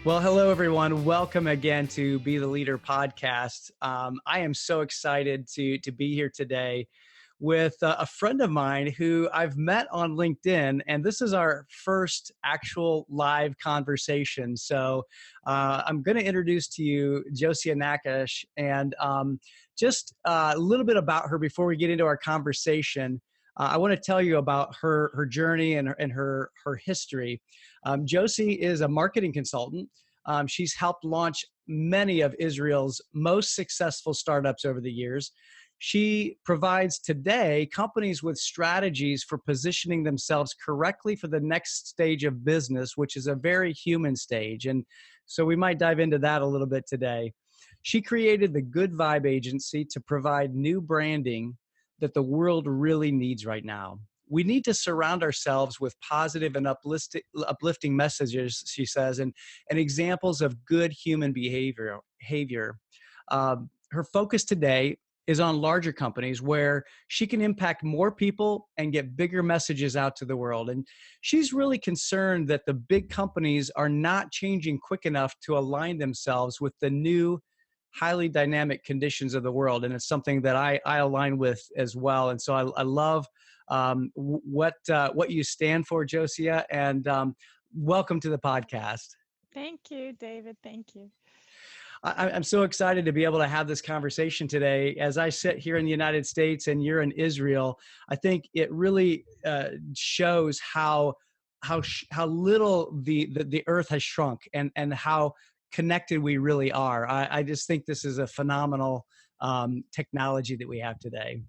Well, hello, everyone. Welcome again to Be the Leader podcast. I am so excited to be here today with a friend of mine who I've met on LinkedIn, and this is our first actual live conversation. So I'm going to introduce to you Josia Nakash, and just a little bit about her before we get into our conversation. I want to tell you about her journey and her history. Josie is a marketing consultant. She's helped launch many of Israel's most successful startups over the years. She provides today companies with strategies for positioning themselves correctly for the next stage of business, which is a very human stage. And so we might dive into that a little bit today. She created the Good Vibe agency to provide new branding that the world really needs right now. We need to surround ourselves with positive and uplifting messages, she says, and examples of good human behavior. Her focus today is on larger companies where she can impact more people and get bigger messages out to the world. And she's really concerned that the big companies are not changing quick enough to align themselves with the new highly dynamic conditions of the world. And it's something that I align with as well. And so I love what you stand for, Josia, and welcome to the podcast. Thank you, David. Thank you. I'm so excited to be able to have this conversation today. As I sit here in the United States and you're in Israel, I think it really shows how little the earth has shrunk and how connected we really are. I just think this is a phenomenal technology that we have today.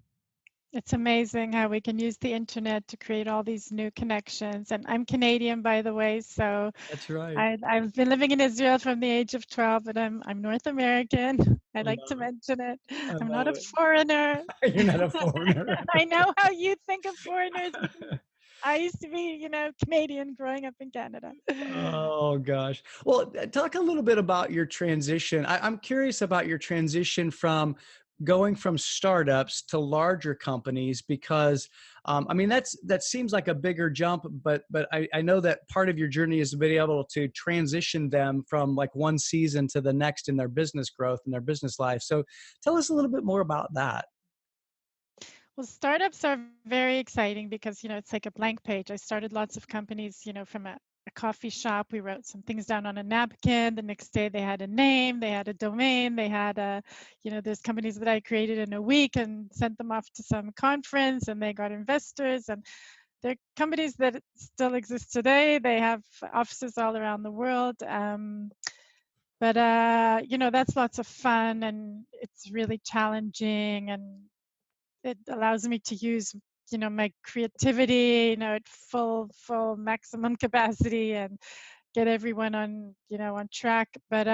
It's amazing how we can use the internet to create all these new connections. And I'm Canadian, by the way, so That's right. I've been living in Israel from the age of 12, but I'm North American. I I like to love it. mention it. I I'm not a love foreigner. it. You're not a foreigner. I know how you think of foreigners because I used to be, Canadian growing up in Canada. Oh gosh. Well, talk a little bit about your transition. I'm curious about your transition from going from startups to larger companies because I mean that seems like a bigger jump, but I know that part of your journey is to be able to transition them from like one season to the next in their business growth and their business life. So tell us a little bit more about that. Well, startups are very exciting because, it's like a blank page. I started lots of companies, from a coffee shop. We wrote some things down on a napkin. The next day they had a name, they had a domain, they had there's companies that I created in a week and sent them off to some conference and they got investors. And they're companies that still exist today. They have offices all around the world. But that's lots of fun and it's really challenging and it allows me to use my creativity at full maximum capacity and get everyone on track, but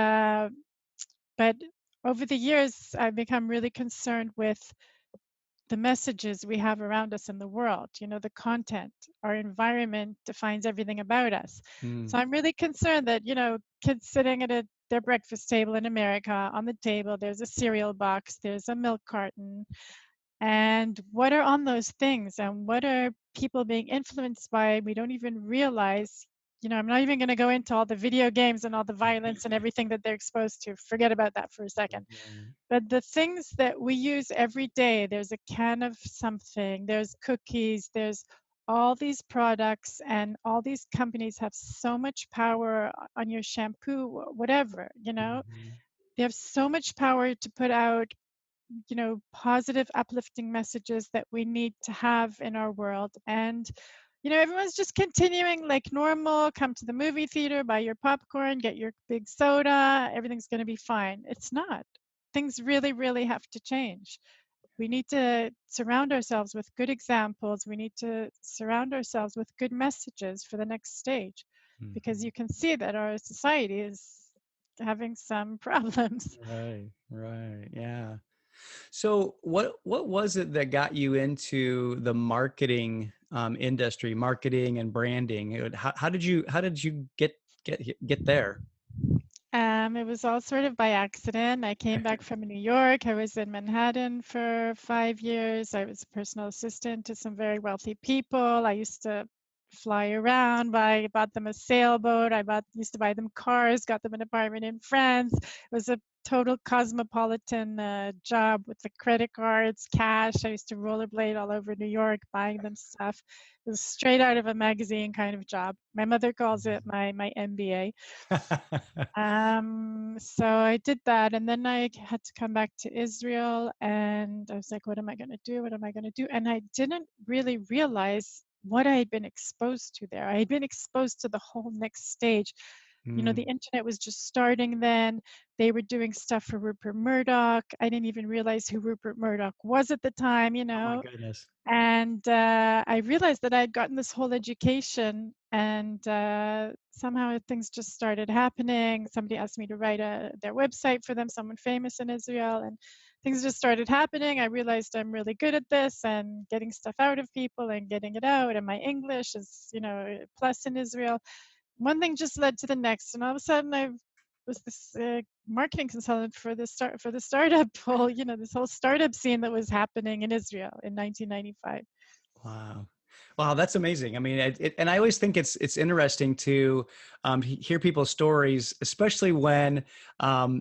over the years I've become really concerned with the messages we have around us in the world, the content. Our environment defines everything about us. Hmm. So I'm really concerned that kids sitting at their breakfast table in America, on the table there's a cereal box, there's a milk carton, and what are on those things and what are people being influenced by? We don't even realize. I'm not even going to go into all the video games and all the violence and everything that they're exposed to. Forget about that for a second. Right. But the things that we use every day, there's a can of something, there's cookies, there's all these products, and all these companies have so much power on your shampoo, whatever. Mhm. They have so much power to put out positive, uplifting messages that we need to have in our world. And, everyone's just continuing like normal, come to the movie theater, buy your popcorn, get your big soda, everything's going to be fine. It's not. Things really, really have to change. We need to surround ourselves with good examples. We need to surround ourselves with good messages for the next stage because you Mhm. can see that our society is having some problems. Right, right, yeah. So what was it that got you into the marketing industry, marketing and branding? How did you get there? It was all sort of by accident. I came back from New York. I was in Manhattan for 5 years. I was a personal assistant to some very wealthy people. I used to fly around. Bought them a sailboat. Used to buy them cars. Got them an apartment in France. It was a total cosmopolitan job with the credit cards, cash. I used to rollerblade all over New York, buying them stuff. It was straight out of a magazine kind of job. My mother calls it my MBA. So I did that, and then I had to come back to Israel, and I was like, what am I going to do? What am I going to do? And I didn't really realize what I had been exposed to there. I had been exposed to the whole next stage. You know, the Mm. internet was just starting then. They were doing stuff for Rupert Murdoch. I didn't even realize who Rupert Murdoch was at the time, you Oh my know. goodness. And I realized that I had gotten this whole education, and somehow things just started happening. Somebody asked me to write their website for them, someone famous in Israel, and things just started happening. I realized I'm really good at this and getting stuff out of people and getting it out, and my English is, you know, a plus in Israel. One thing just led to the next, and all of a sudden I was this marketing consultant for the startup whole, you know, this whole startup scene that was happening in Israel in 1995. Wow. Wow, that's amazing. I mean, and I always think it's interesting to hear people's stories, especially when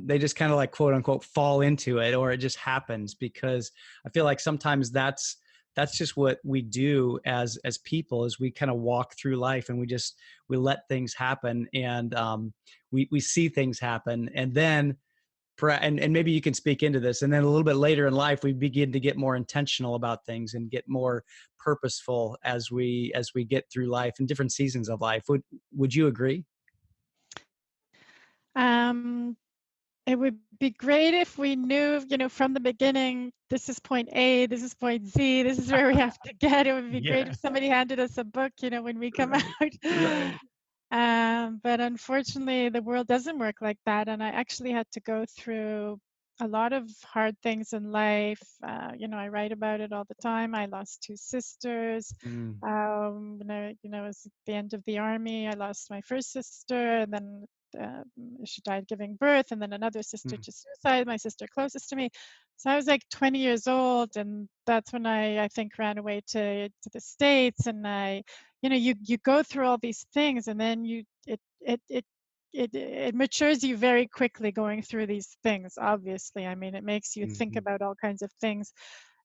they just kind of like quote unquote fall into it, or it just happens. Because I feel like sometimes that's just what we do as people, is we kind of walk through life and we let things happen, and we see things happen, and then and maybe you can speak into this, and then a little bit later in life we begin to get more intentional about things and get more purposeful as we get through life in different seasons of life. Would you agree? Um, it would be great if we knew, you know, from the beginning, this is point A, this is point Z, this is where we have to get. It would be great Yeah. if somebody handed us a book, you know, when we come Right. out. Right. But unfortunately, the world doesn't work like that. And I actually had to go through a lot of hard things in life. You know, I write about it all the time. I lost two sisters. Mm, When I was at the end of the army, I lost my first sister, and then she died giving birth, and then another sister mm, to suicide, my sister closest to me. So I was like 20 years old, and that's when I think ran away to the States, and you know, you go through all these things, and then it matures you very quickly going through these things. Obviously, I mean, it makes you think mhm. about all kinds of things,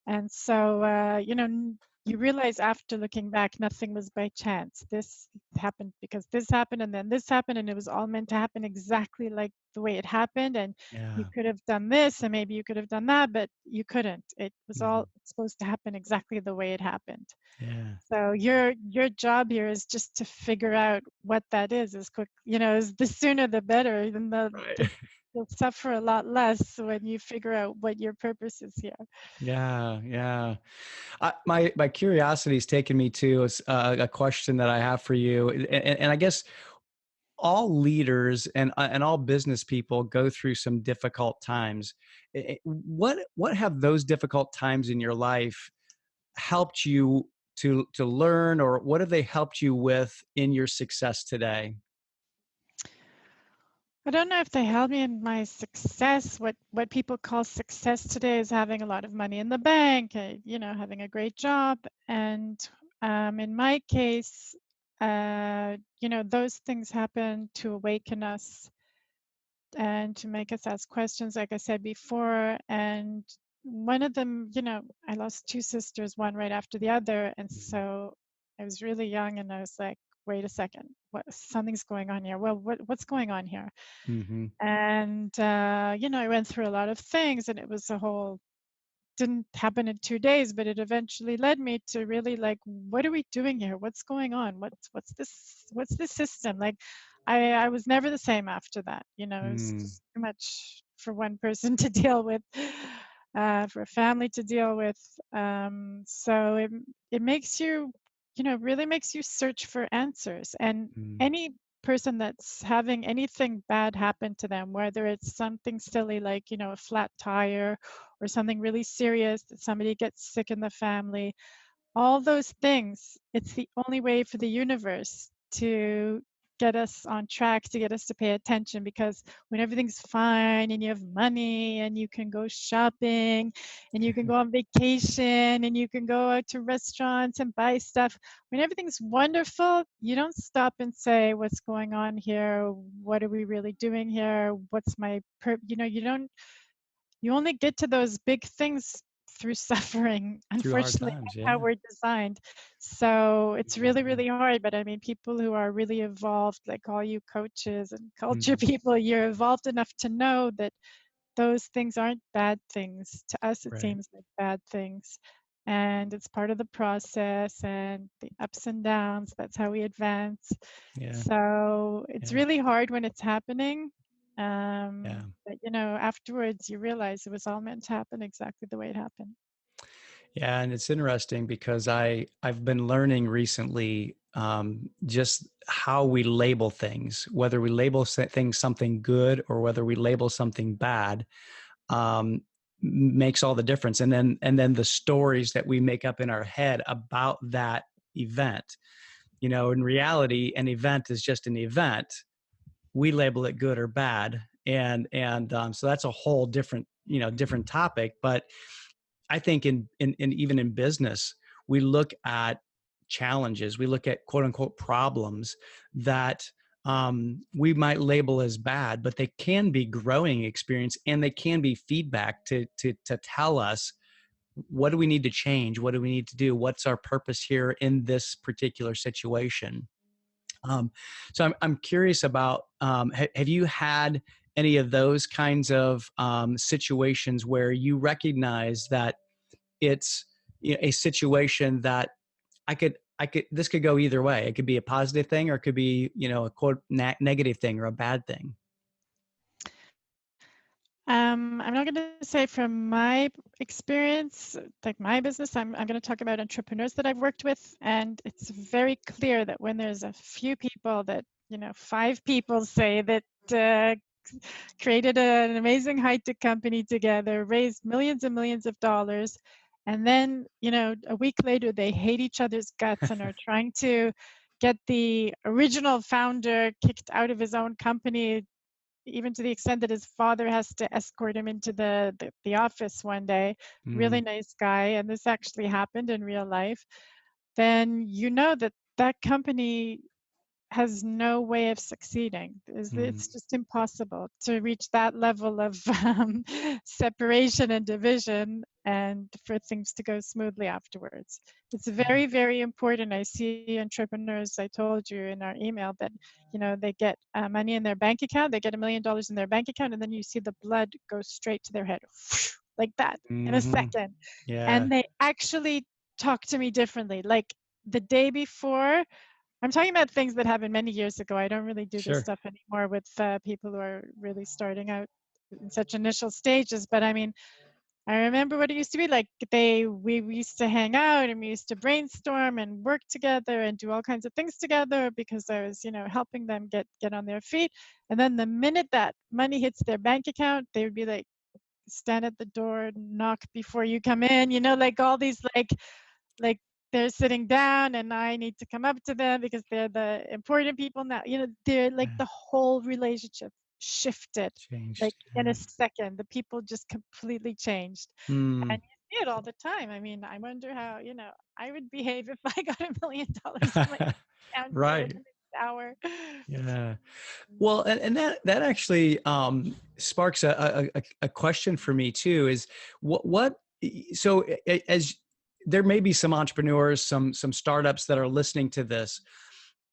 and so you know, you realize after looking back, nothing was by chance. This happened because this happened, and then this happened, and it was all meant to happen exactly like the way it happened. And you Yeah. could have done this, and maybe you could have done that, but you couldn't. It was all Mhm. supposed to happen exactly the way it happened. Yeah. So your job here is just to figure out what that is as quick, you know, is the sooner the better. Even though Right. you'll suffer a lot less when you figure out what your purpose is here. Yeah. Yeah. My curiosity has taken me to a question that I have for you, and I guess all leaders and all business people go through some difficult times. What have those difficult times in your life helped you to learn, or what have they helped you with in your success today? I don't know if they helped me in my success. What people call success today is having a lot of money in the bank, you know, having a great job. And in my case, you know, those things happen to awaken us and to make us ask questions, like I said before. And one of them, you know, I lost two sisters, one right after the other. And so I was really young, and I was like, wait a second, something's going on here. Well, what's going on here? Mm-hmm. And you know, I went through a lot of things, and it was a whole, didn't happen in 2 days, but it eventually led me to really like, what are we doing here? What's going on? What's this system? Like, I was never the same after that. You know, it was Mm, just too much for one person to deal with, for a family to deal with. So it makes you, you know, really makes you search for answers. And mm, any person that's having anything bad happen to them, whether it's something silly like, you know, a flat tire, or something really serious, that somebody gets sick in the family, all those things, it's the only way for the universe to get us on track, to get us to pay attention. Because when everything's fine and you have money and you can go shopping and you can go on vacation and you can go out to restaurants and buy stuff, when everything's wonderful, you don't stop and say, what's going on here? What are we really doing here? What's my you don't, you only get to those big things through suffering. Through hard Unfortunately, times. that's how Yeah. we're designed. So it's really, really hard. But I mean, people who are really evolved, like all you coaches and culture Mm, people, you're evolved enough to know that those things aren't bad things. To us, it right. seems like bad things. And it's part of the process and the ups and downs. That's how we advance. Yeah. So it's Yeah. really hard when it's happening. Yeah. But afterwards you realize it was all meant to happen exactly the way it happened. Yeah, and it's interesting because I've been learning recently just how we label things, whether we label things something good or whether we label something bad, makes all the difference. And then the stories that we make up in our head about that event. In reality, an event is just an event. We label it good or bad, and so that's a whole different topic. But I think in even in business, we look at challenges, we look at quote unquote problems that we might label as bad, but they can be growing experience and they can be feedback to tell us what do we need to change, what do we need to do, what's our purpose here in this particular situation. Um, so I'm curious about have you had any of those kinds of situations where you recognize that it's a situation that I could this could go either way. It could be a positive thing or it could be a quote negative thing or a bad thing. I'm not going to say from my experience, like my business, I'm going to talk about entrepreneurs that I've worked with. And it's very clear that when there's a few people that, five people say that created an amazing high-tech company together, raised millions and millions of dollars, and then, a week later, they hate each other's guts and are trying to get the original founder kicked out of his own company, even to the extent that his father has to escort him into the office one day. Really Mm, nice guy, and this actually happened in real life. Then you know that that company has no way of succeeding. mm, It's just impossible to reach that level of separation and division and for things to go smoothly afterwards. It's yeah. very, very important. I see entrepreneurs, I told you in our email, that they get money in their bank account, they get $1 million in their bank account, and then you see the blood go straight to their head like that in a Hmm. second. Yeah. And they actually talk to me differently. Like the day before, I'm talking about things that happened many years ago. I don't really do this Sure. stuff anymore with people who are really starting out in such initial stages. But I mean, I remember what it used to be like. We used to hang out and we used to brainstorm and work together and do all kinds of things together because I was, helping them get on their feet. And then the minute that money hits their bank account, they would be like, stand at the door, knock before you come in. Like all these like they're sitting down and I need to come up to them because they're the important people now. They're like Yeah. the whole relationship shifted like Changed. in a Yeah. second. The people just completely changed. Mm. And you see it all the time. I mean, I wonder how, I would behave if I got $1 million in my account for the Right. next hour. Yeah. Well, and that actually sparks a question for me too. Is what so as there may be some entrepreneurs, some startups that are listening to this,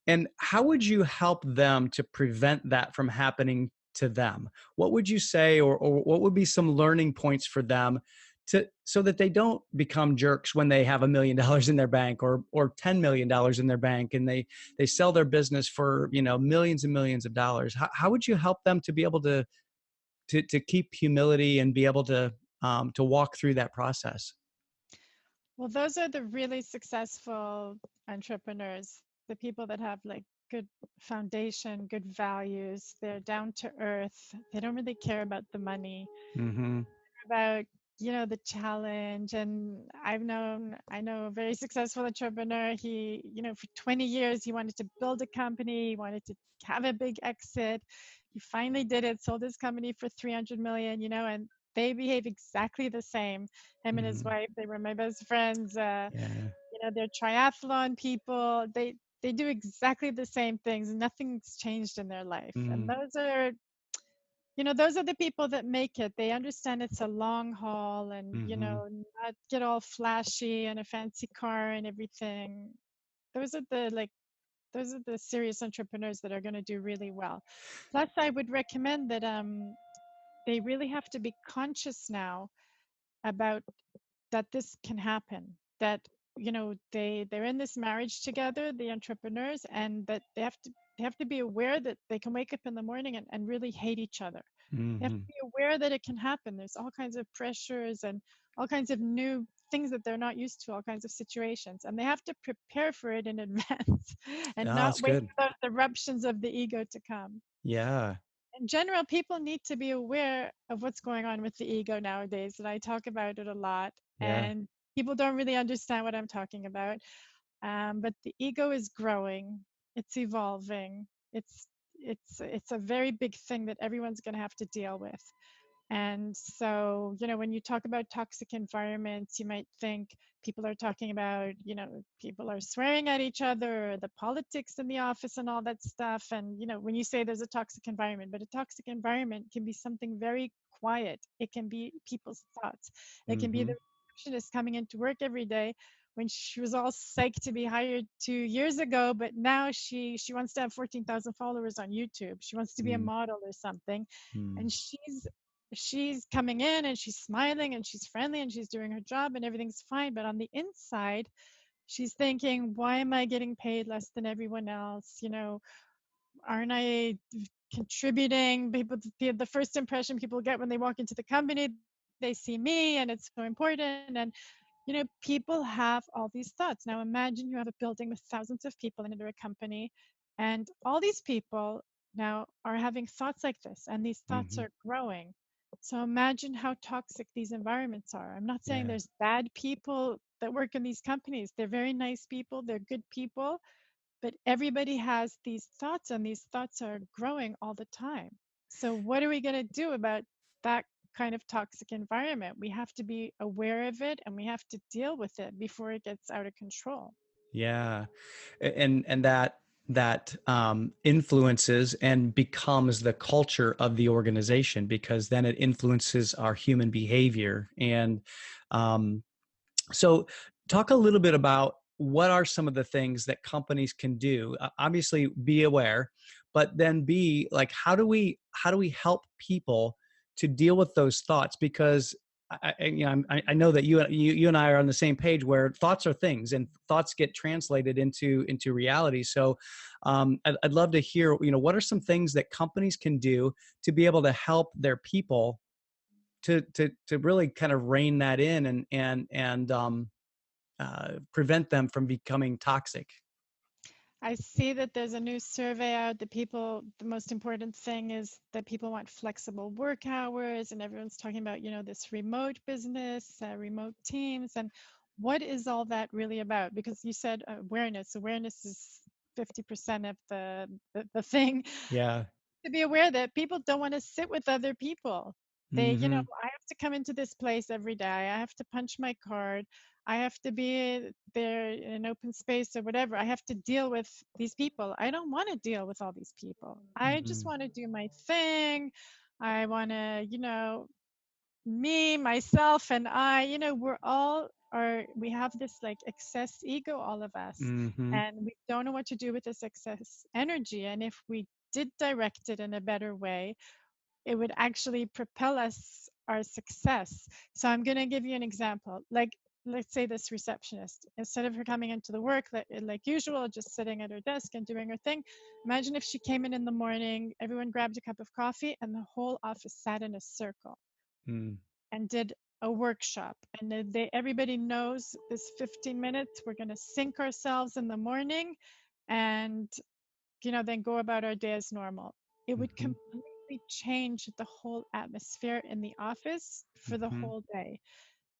and how would you help them to prevent that from happening to them? What would you say, or what would be some learning points for them to so that they don't become jerks when they have $1 million in their bank or $10 million in their bank and they sell their business for millions and millions of dollars? How would you help them to be able to keep humility and be able to walk through that process? Well, those are the really successful entrepreneurs, the people that have like good foundation, good values. They're down to earth. They don't really care about the money. Mm-hmm. About the challenge. And I know a very successful entrepreneur. He, for 20 years, he wanted to build a company, he wanted to have a big exit. He finally did it, sold his company for 300 million, and they behave exactly the same. Him and his Mm, wife, they were my best friends. yeah. They're triathlon people. They do exactly the same things. Nothing's changed in their life. And Mm, those are the people that make it. They understand it's a long haul, and mm-hmm. not get all flashy and a fancy car and everything. Those are the serious entrepreneurs that are going to do really well. Plus, I would recommend that they really have to be conscious now about that this can happen, that they're in this marriage together, the entrepreneurs, and that they have to be aware that they can wake up in the morning and really hate each other. They have Mm-hmm. to be aware that it can happen. There's all kinds of pressures and all kinds of new things that they're not used to, all kinds of situations, and they have to prepare for it in advance and Yeah, not that's wait good. for the eruptions of the ego to come. Yeah. In general, people need to be aware of what's going on with the ego nowadays, and I talk about it a lot. Yeah. And people don't really understand what I'm talking about. But the ego is growing, it's evolving, it's a very big thing that everyone's going to have to deal with. And so, when you talk about toxic environments, you might think people are talking about, people are swearing at each other, or the politics in the office and all that stuff. And, when you say there's a toxic environment, but a toxic environment can be something very quiet. It can be people's thoughts. It can be Mm-hmm. the receptionist coming into work every day when she was all psyched to be hired 2 years ago, but now she wants to have 14,000 followers on YouTube. She wants to be a Mm, model or something, mm. and she's coming in and she's smiling and she's friendly and she's doing her job and everything's fine. But on the inside, she's thinking, why am I getting paid less than everyone else? Aren't I contributing? The first impression people get when they walk into the company, they see me and it's so important. And people have all these thoughts. Now imagine you have a building with thousands of people in it, or a company, and all these people now are having thoughts like this, and these thoughts Mhm. are growing. So imagine how toxic these environments are. I'm not saying Yeah. there's bad people that work in these companies. They're very nice people, they're good people, but everybody has these thoughts, and these thoughts are growing all the time. So what are we going to do about that kind of toxic environment? We have to be aware of it, and we have to deal with it before it gets out of control. Yeah. And that influences and becomes the culture of the organization, because then it influences our human behavior. And um, so, talk a little bit about what are some of the things that companies can do. Obviously, be aware, but then be like, how do we help people to deal with those thoughts? Because I know that you and I are on the same page, where thoughts are things, and thoughts get translated into reality. So, I'd love to hear, what are some things that companies can do to be able to help their people to really kind of rein that in, and prevent them from becoming toxic. I see that there's a new survey out that the most important thing is that people want flexible work hours, and everyone's talking about, this remote business, remote teams. And what is all that really about? Because you said awareness. Awareness is 50% of the thing. Yeah. To be aware that people don't want to sit with other people. Hmm. I have to come into this place every day. I have to punch my card. I have to be there in an open space or whatever. I have to deal with these people. I don't want to deal with all these people. I just Hmm. want to do my thing. I want to, me, myself, and I, we have this like excess ego, all of us, Hmm. and we don't know what to do with this excess energy. And if we did direct it in a better way, it would actually propel us our success. So I'm going to give you an example. Like, let's say this receptionist, instead of her coming into the work like usual, just sitting at her desk and doing her thing, imagine if she came in the morning, everyone grabbed a cup of coffee, and the whole office sat in a circle Mm. and did a workshop. And everybody knows this 15 minutes, we're going to sync ourselves in the morning, and then go about our day as normal. It would Hmm. completely completely change the whole atmosphere in the office for the Hmm. whole day.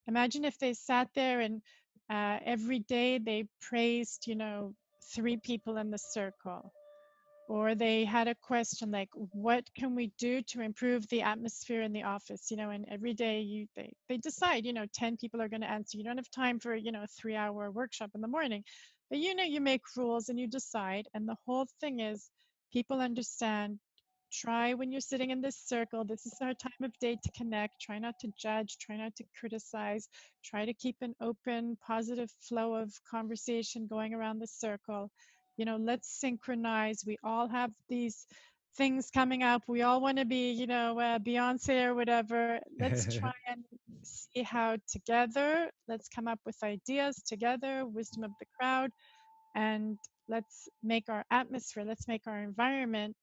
Imagine if they sat there and every day they praised, three people in the circle, or they had a question like, what can we do to improve the atmosphere in the office, and every day they decide, 10 people are going to answer. You don't have time for, a 3-hour workshop in the morning, but you make rules and you decide. And the whole thing is, people understand. Try, when you're sitting in this circle, this is our time of day to connect. Try not to judge, try not to criticize, try to keep an open, positive flow of conversation going around the circle. Let's synchronize. We all have these things coming up. We all want to be, Beyonce or whatever. Let's try and see how together, let's come up with ideas together, wisdom of the crowd, and let's make our atmosphere, let's make our environment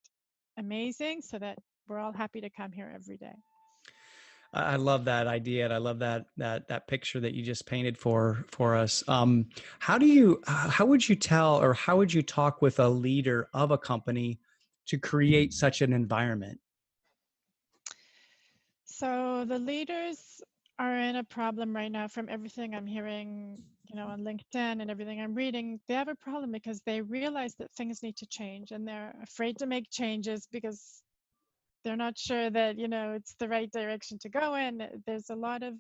amazing so that we're all happy to come here every day. I love that idea, and I love that picture that you just painted for us. How would you tell, or how would you talk with a leader of a company to create such an environment? So the leaders are in a problem right now from everything I'm hearing, on LinkedIn and everything I'm reading. They have a problem because they realize that things need to change and they're afraid to make changes because they're not sure that, it's the right direction to go in. There's a lot of,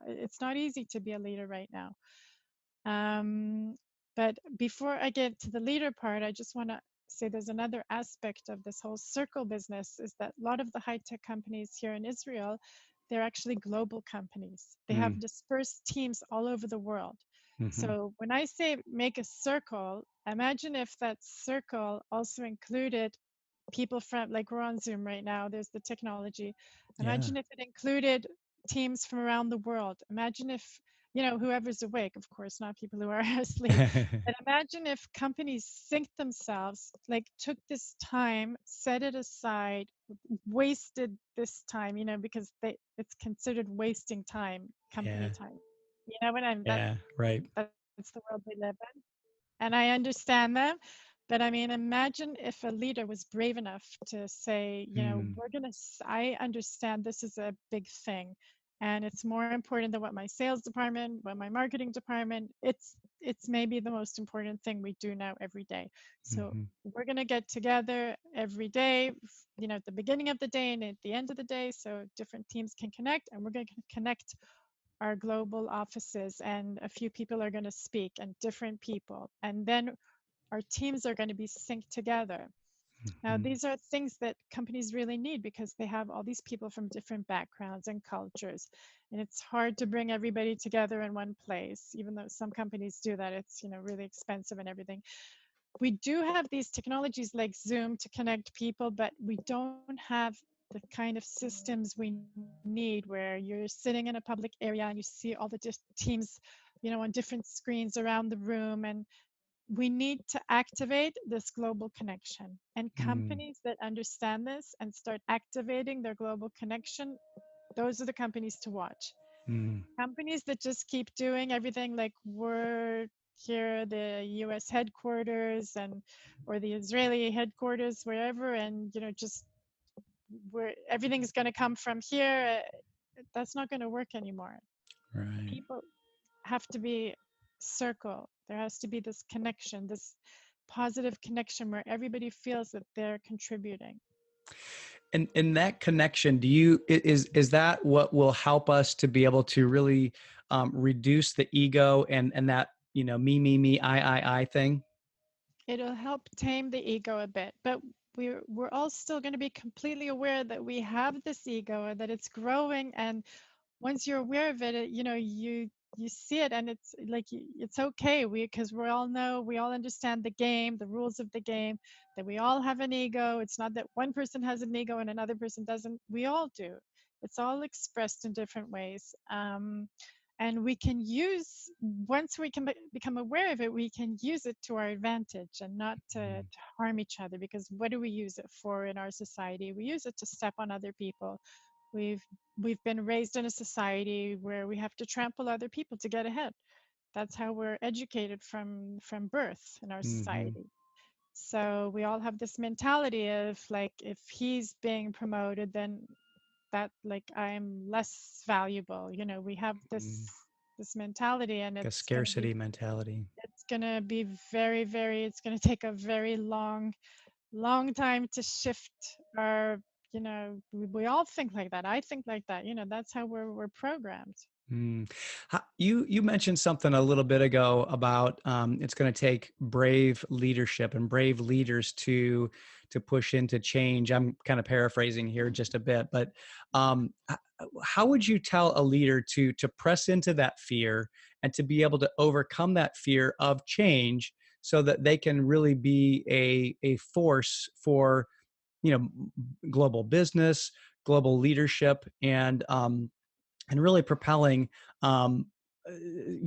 it's not easy to be a leader right now. Um, but before I get to the leader part, I just want to say there's another aspect of this whole circle business is that a lot of the high tech companies here in Israel, they're actually global companies. They have Mm, dispersed teams all over the world. hmm. So when I say make a circle, imagine if that circle also included people from, like, we're on Zoom right now, there's the technology. Yeah. Imagine if it included teams from around the world. Imagine if, whoever's awake, of course, not people who are asleep. But imagine if companies synced themselves, like took this time, set it aside, wasted this time, because it's considered wasting time, company Yeah. time. You know what I'm Yeah. Right. that's the world we live in, and I understand them. But I mean, imagine if a leader was brave enough to say, Mm, I understand this is a big thing, and it's more important than what my sales department, what my marketing department. It's maybe the most important thing we do now every day. So hmm. we're gonna get together every day, at the beginning of the day and at the end of the day, so different teams can connect, and we're gonna connect our global offices, and a few people are going to speak, and different people, and then our teams are going to be synced together. Now Hmm. these are things that companies really need because they have all these people from different backgrounds and cultures, and it's hard to bring everybody together in one place. Even though some companies do that, it's really expensive and everything. We do have these technologies like Zoom to connect people, but we don't have the kind of systems we need where you're sitting in a public area and you see all the teams, on different screens around the room. And we need to activate this global connection. And Mm, companies that understand this and start activating their global connection, those are the companies to watch. mm, Companies that just keep doing everything like we're here, the US headquarters, and or the Israeli headquarters, wherever, and just where everything's going to come from here, that's not going to work anymore. right. People have to be circle. There has to be this connection, this positive connection where everybody feels that they're contributing. And in that connection, is that what will help us to be able to really reduce the ego and that me I thing? It'll help tame the ego a bit, but we're all still going to be completely aware that we have this ego and that it's growing. And once you're aware of it, you see it, and it's like it's okay. Because we all understand the game, the rules of the game, that we all have an ego. It's not that one person has an ego and another person doesn't. We all do. It's all expressed in different ways. And we can use, once we can become aware of it, we can use it to our advantage and not to harm each other. Because what do we use it for in our society? We use it to step on other people. We've we've been raised in a society where we have to trample other people to get ahead. That's how we're educated from birth in our Mm-hmm. society. So we all have this mentality of like, if he's being promoted, then that like I'm less valuable. We have Mm, this mentality, and like a scarcity mentality. it's gonna be it's gonna take a very long time to shift our, we all think like that. I think like that. That's how we're programmed. Mm. You mentioned something a little bit ago about it's going to take brave leadership and brave leaders to push into change. I'm kind of paraphrasing here just a bit, but how would you tell a leader to press into that fear and to be able to overcome that fear of change so that they can really be a force for global business, global leadership, and really propelling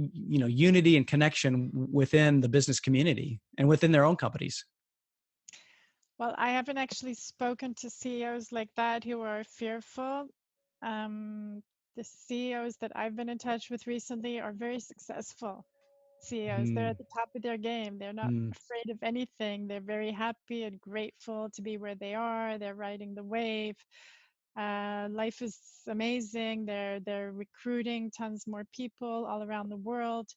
unity and connection within the business community and within their own companies. Well, I haven't actually spoken to CEOs like that who are fearful. The CEOs that I've been in touch with recently are very successful CEOs. They're Mm, at the top of their game. They're not mm, afraid of anything. They're very happy and grateful to be where they are. They're riding the wave. Life is amazing. They're recruiting tons more people all around the world.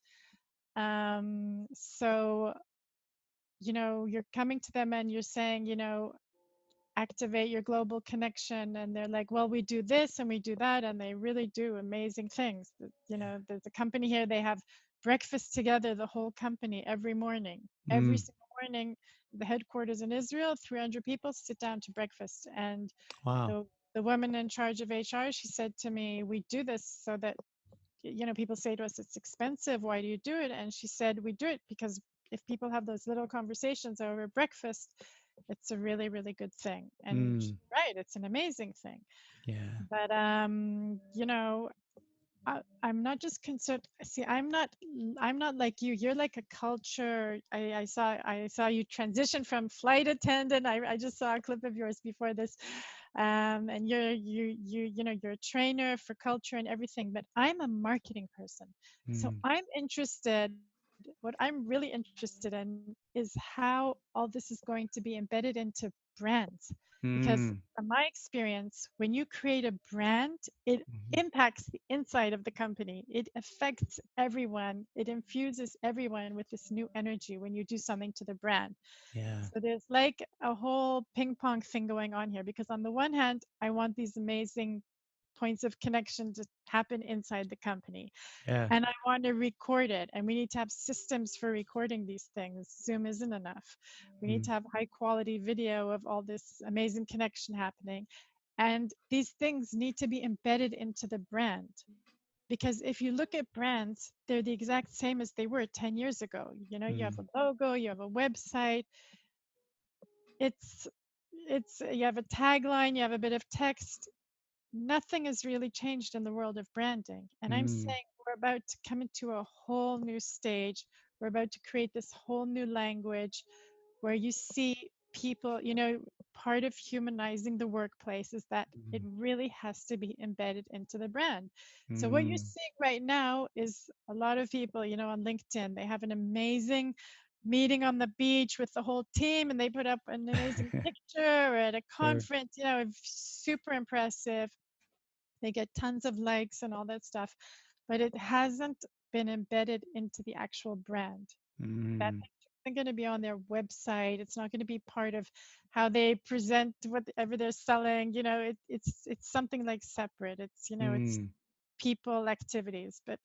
So you're coming to them and you're saying, activate your global connection, and they're like, well, we do this and we do that, and they really do amazing things. There's a company here, they have breakfast together, the whole company, every mm, single morning. The headquarters in Israel, 300 people sit down to breakfast, and wow. the woman in charge of HR, she said to me, we do this so that, people say to us, it's expensive, why do you do it? And she said, we do it because if people have those little conversations over breakfast, it's a really, really good thing. And she's Mm, right, it's an amazing thing. yeah. But I'm not just concerned. See, I'm not like you. You're like a culture. I saw you transition from flight attendant. I just saw a clip of yours before this, and you're a trainer for culture and everything. But I'm a marketing person, so Mm, I'm interested. What I'm really interested in is how all this is going to be embedded into brands, because mm, from my experience, when you create a brand, it mhm, impacts the inside of the company. It affects everyone. It infuses everyone with this new energy when you do something to the brand. yeah. So there's like a whole ping pong thing going on here, because on the one hand, I want these amazing points of connection to happen inside the company, Yeah. and I want to record it. And we need to have systems for recording these things. Zoom isn't enough. We need Mm, to have high quality video of all this amazing connection happening. And these things need to be embedded into the brand. Because if you look at brands, they're the exact same as they were 10 years ago. You have mm, a logo, you have a website, it's you have a tagline, you have a bit of text. Nothing has really changed in the world of branding. And I'm mm, saying we're about to come into a whole new stage. We're about to create this whole new language where you see people, part of humanizing the workplace is that it mm, really has to be embedded into the brand. So what you're mm. seeing right now is a lot of people, on LinkedIn, they have an amazing meeting on the beach with the whole team, and they put up an amazing picture, or at a Sure. conference, super impressive. They get tons of likes and all that stuff, but it hasn't been embedded into the actual brand. That Mm, picture isn't going to be on their website. It's not going to be part of how they present whatever they're selling. It's something like separate. It's mm, people activities. But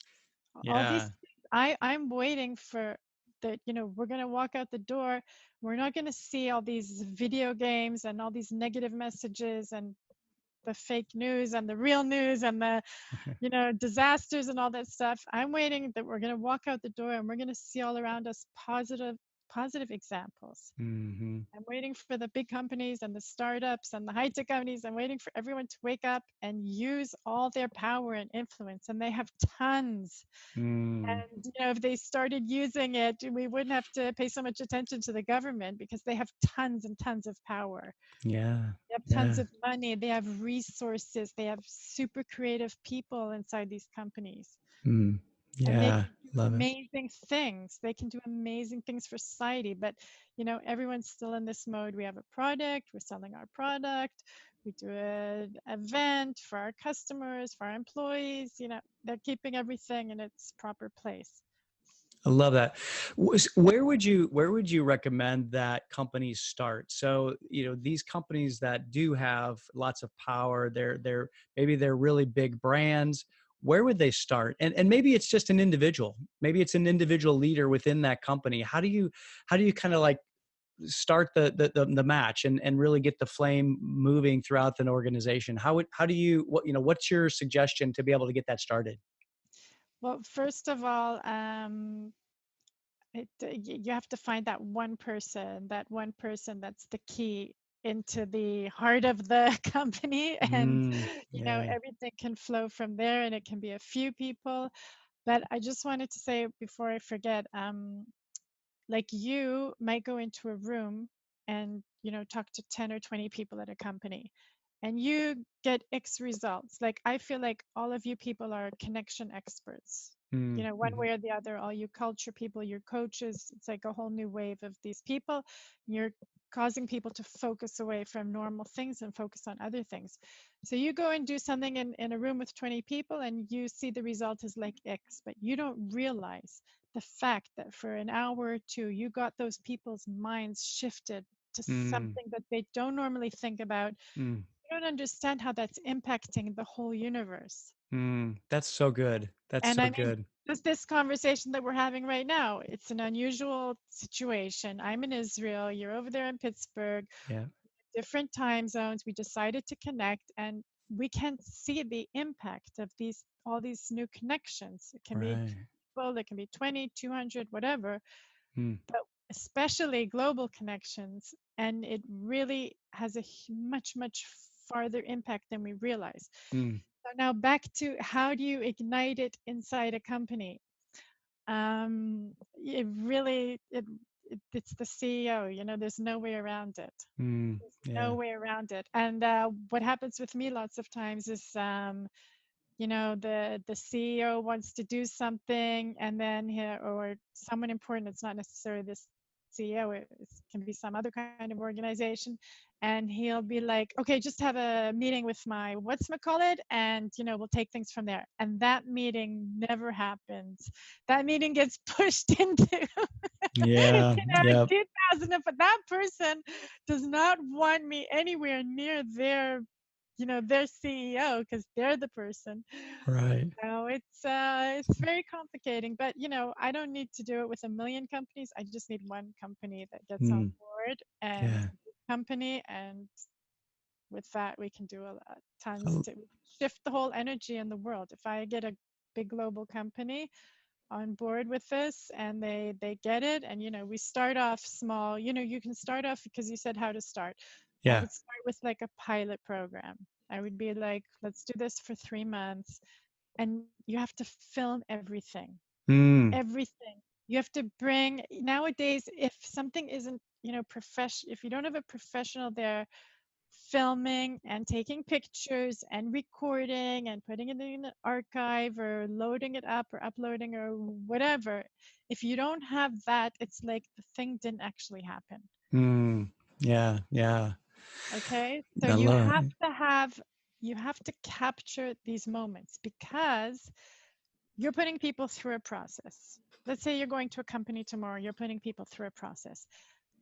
all these yeah. things, I'm waiting for that. We're going to walk out the door. We're not going to see all these video games and all these negative messages and the fake news and the real news and the disasters and all that stuff. I'm waiting that we're going to walk out the door and we're going to see all around us positive examples. Hmm. I'm waiting for the big companies and the startups and the high tech companies. I'm waiting for everyone to wake up and use all their power and influence, and they have tons. Mm, And if they started using it, we wouldn't have to pay so much attention to the government, because they have tons and tons of power. yeah. They have tons Yeah. of money. They have resources. They have super creative people inside these companies. Mm. and they Yeah. can do Love it. amazing things. They can do amazing things for society. But, everyone's still in this mode. We have a product, we're selling our product, we do an event for our customers, for our employees. They're keeping everything in its proper place. I love that. Where would you recommend that companies start? So, these companies that do have lots of power, they're maybe they're really big brands. Where would they start? And maybe it's just an individual. Maybe it's an individual leader within that company. How do you kind of like start the match and really get the flame moving throughout an organization? How do you what's your suggestion to be able to get that started? Well, first of all, you have to find that one person that's the key into the heart of the company, and Yeah. everything can flow from there, and it can be a few people. But I just wanted to say before I forget, like you might go into a room and talk to 10 or 20 people at a company, and you get X results. Like, I feel like all of you people are connection experts, Mm, one mhm, way or the other. All you culture people, your coaches, it's like a whole new wave of these people. You're causing people to focus away from normal things and focus on other things. So you go and do something in a room with 20 people, and you see the result is like X, but you don't realize the fact that for an hour or two you got those people's minds shifted to mm, something that they don't normally think about. mm, You don't understand how that's impacting the whole universe. That's so good. That's And so I mean, good. just this conversation that we're having right now, it's an unusual situation. I'm in Israel, you're over there in Pittsburgh, Yeah. different time zones. We decided to connect, and we can see the impact of all these new connections. It can be Right. people, it can be 20, 200, whatever, Mm, but especially global connections. And it really has a much, much farther impact than we realize. mm, So now back to how do you ignite it inside a company? It really, it's the CEO, there's no way around it. There's no yeah. way around it. And what happens with me lots of times is, the CEO wants to do something, and then or someone important, it's not necessarily the CEO, it can be some other kind of organization, and he'll be like, okay, just have a meeting with my call it, and we'll take things from there. And that meeting never happens. That meeting gets pushed into Yeah. Yeah. 2000, but that person does not want me anywhere near their CEO, because they're the person. Right. So it's very complicating, but I don't need to do it with a million companies. I just need one company that gets on Mm, board, and yeah. company, and with that we can do a lot, tons I- to shift the whole energy in the world. If I get a big global company on board with this, and they get it, and we start off small. You can start off, because you said how to start. I yeah. would start with like a pilot program. I would be like, let's do this for 3 months, and you have to film everything. Mm, Everything. You have to bring, nowadays, if something isn't, if you don't have a professional there filming and taking pictures and recording and putting it in an archive or loading it up or uploading or whatever, if you don't have that, it's like the thing didn't actually happen. mm, yeah. Yeah. Okay? So I love it. you have to capture these moments, because you're putting people through a process. Let's say you're going to a company tomorrow, you're putting people through a process.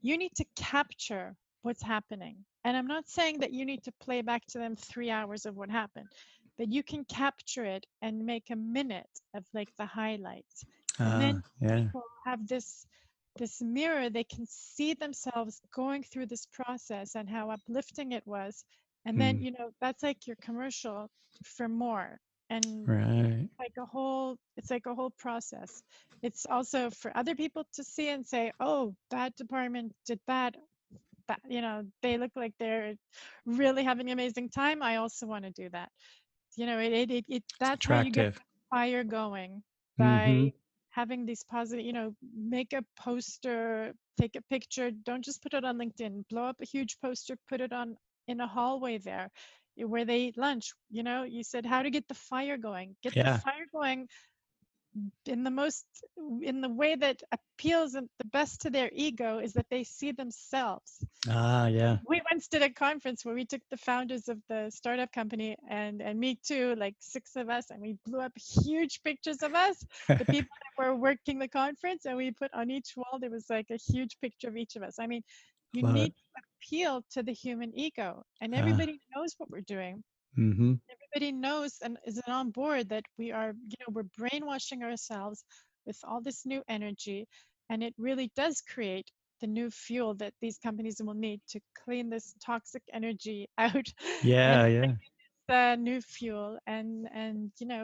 You need to capture what's happening. And I'm not saying that you need to play back to them 3 hours of what happened, but you can capture it and make a minute of like the highlights. And then Yeah. people have this mirror, they can see themselves going through this process and how uplifting it was. And then, Mm, that's like your commercial for more. And right. it's like a whole process. It's also for other people to see and say, oh, that department did that, they look like they're really having an amazing time. I also want to do that. It's That's how you get attractive. the fire going, by Mm-hmm. having these positive, make a poster, take a picture, don't just put it on LinkedIn, blow up a huge poster, put it on in a hallway there, where they eat lunch. You said how to get the fire going. Get the Yeah. fire going in the most in the way that appeals the best to their ego is that they see themselves. Ah, yeah. We once did a conference where we took the founders of the startup company and me too, like six of us, and we blew up huge pictures of us, the people that were working the conference, and we put on each wall there was like a huge picture of each of us. I mean, you Love need it. to appeal to the human ego, and Ah, everybody knows what we're doing. mm-hmm. Everybody knows and is on board that we are, we're brainwashing ourselves with all this new energy, and it really does create the new fuel that these companies will need to clean this toxic energy out Yeah, and yeah. the new fuel. And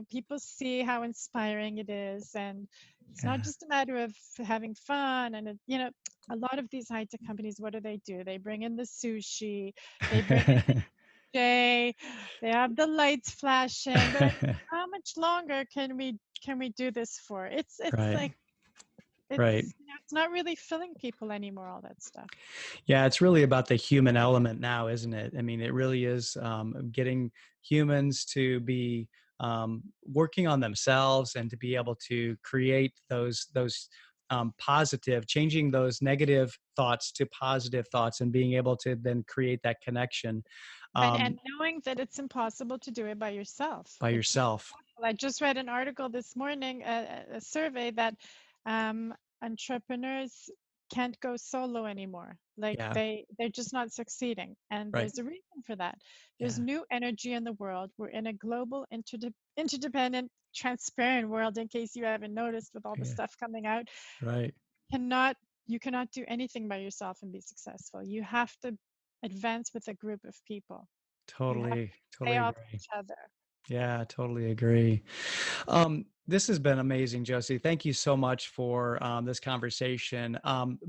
people see how inspiring it is, and it's not Yeah. just a matter of having fun. And a lot of these high tech companies, what do? They bring in the sushi, they bring in the DJ, they have the lights flashing, but I mean, how much longer can we do this for? It's Right, like right. it's not really filling people anymore, all that stuff. Yeah, it's really about the human element now, isn't it? I mean, it really is getting humans to be working on themselves and to be able to create those positive, changing those negative thoughts to positive thoughts, and being able to then create that connection And um, knowing that it's impossible to do it by yourself. by It's not yourself. possible. I just read an article this morning, a survey that um, entrepreneurs can't go solo anymore. Like Yeah, they're just not succeeding, and right. there's a reason for that. There's Yeah, new energy in the world. We're in a global, interdependent, transparent world. In case you haven't noticed, with all the yeah, stuff coming out, right. cannot you cannot do anything by yourself and be successful. You have to advance with a group of people. You have Totally, to play totally off agree. each other. Yeah, totally agree. This has been amazing, Josie. Thank you so much for this conversation.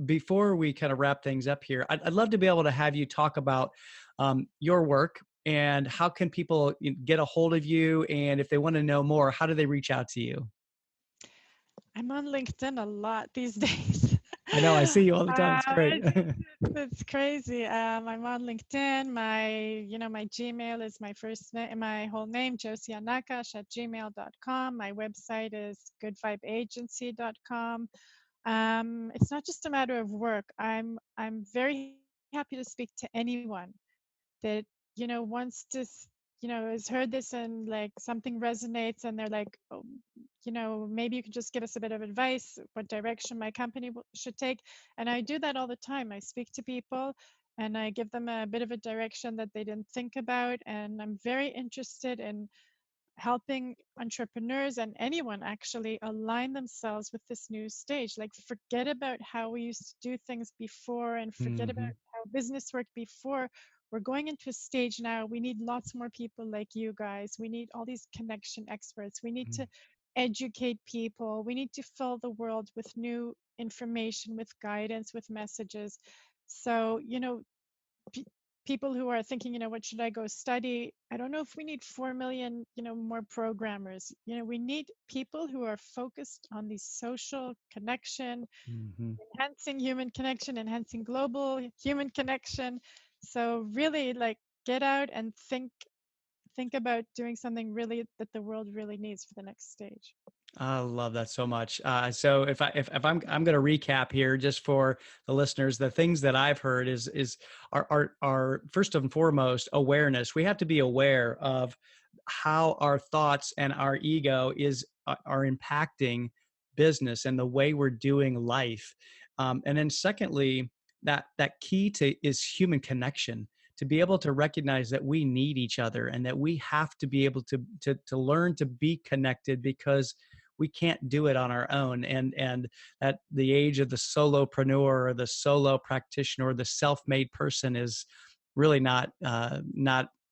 Before we kind of wrap things up here, I'd love to be able to have you talk about your work and how can people get a hold of you, and if they want to know more, how do they reach out to you? I'm on LinkedIn a lot these days. I know I see you all the time. It's great. It's crazy. I'm on LinkedIn. My Gmail is my first name, my whole name, Josia Nakash at gmail.com. My website is goodvibeagency.com. It's not just a matter of work. I'm very happy to speak to anyone that wants to has heard this and like something resonates, and they're like, oh, maybe you could just give us a bit of advice what direction my company should take. And I do that all the time. I speak to people and I give them a bit of a direction that they didn't think about, and I'm very interested in helping entrepreneurs and anyone actually align themselves with this new stage. Like, forget about how we used to do things before and forget about Hmm. how business worked before. We're going into a stage now. We need lots more people like you guys. We need all these connection experts. We need to educate people. We need to fill the world with new information, with guidance, with messages. So, pe- people who are thinking, what should I go study? I don't know if we need 4 million, more programmers. We need people who are focused on the social connection, Hmm. enhancing human connection, enhancing global human connection. So really, like, get out and think about doing something really that the world really needs for the next stage. I love that so much. So if I'm going to recap here just for the listeners, the things that I've heard are first and foremost awareness. We have to be aware of how our thoughts and our ego are impacting business and the way we're doing life. And then secondly, that key to is human connection, to be able to recognize that we need each other and that we have to be able to learn to be connected, because we can't do it on our own. And at the age of the solopreneur or the solo practitioner or the self-made person is really not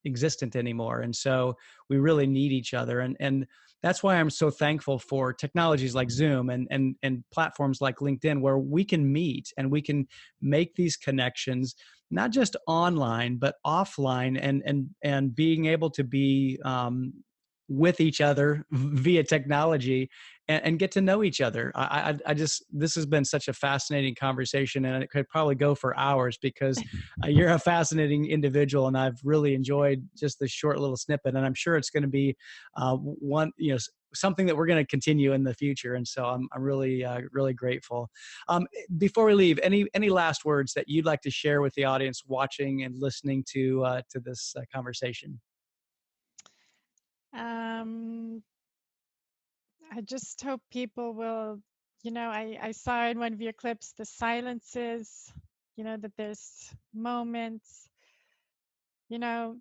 existent anymore. And so we really need each other. And that's why I'm so thankful for technologies like Zoom and platforms like LinkedIn, where we can meet and we can make these connections, not just online but offline, and being able to be with each other via technology, and get to know each other. I just, this has been such a fascinating conversation, and it could probably go for hours, because you're a fascinating individual, and I've really enjoyed just this short little snippet. And I'm sure it's going to be one, something that we're going to continue in the future. And so I'm really, really grateful. Before we leave, any last words that you'd like to share with the audience watching and listening to this conversation? Um, I just hope people will, I saw in one of your clips the silences, that there's moments, you know,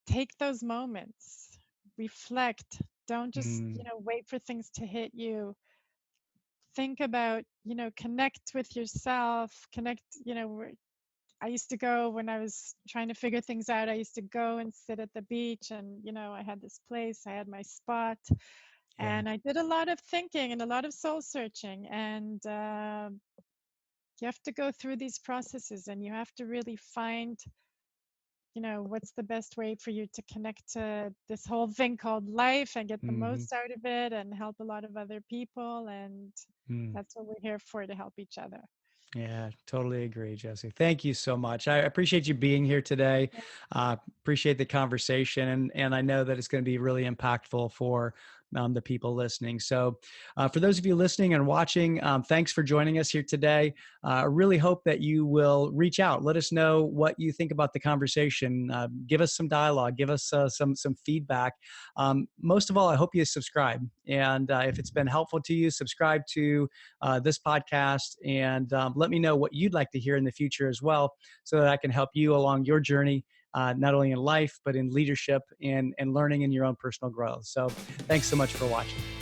take those moments, reflect. Don't just, Mm, wait for things to hit you. Think about, connect with yourself, connect, I used to go when I was trying to figure things out. I used to go and sit at the beach, and I had this place, I had my spot, yeah. and I did a lot of thinking and a lot of soul searching. And you have to go through these processes, and you have to really find, what's the best way for you to connect to this whole thing called life and get the Hmm. most out of it and help a lot of other people. And Mm. that's what we're here for, to help each other. Yeah, totally agree, Jesse. Thank you so much. I appreciate you being here today. Appreciate the conversation, and I know that it's going to be really impactful for the people listening. So, for those of you listening and watching, thanks for joining us here today. I really hope that you will reach out. Let us know what you think about the conversation. Give us some dialogue. Give us some feedback. Most of all, I hope you subscribe. And if it's been helpful to you, subscribe to this podcast, and let me know what you'd like to hear in the future as well, so that I can help you along your journey, not only in life, but in leadership and learning in your own personal growth. So thanks so much for watching.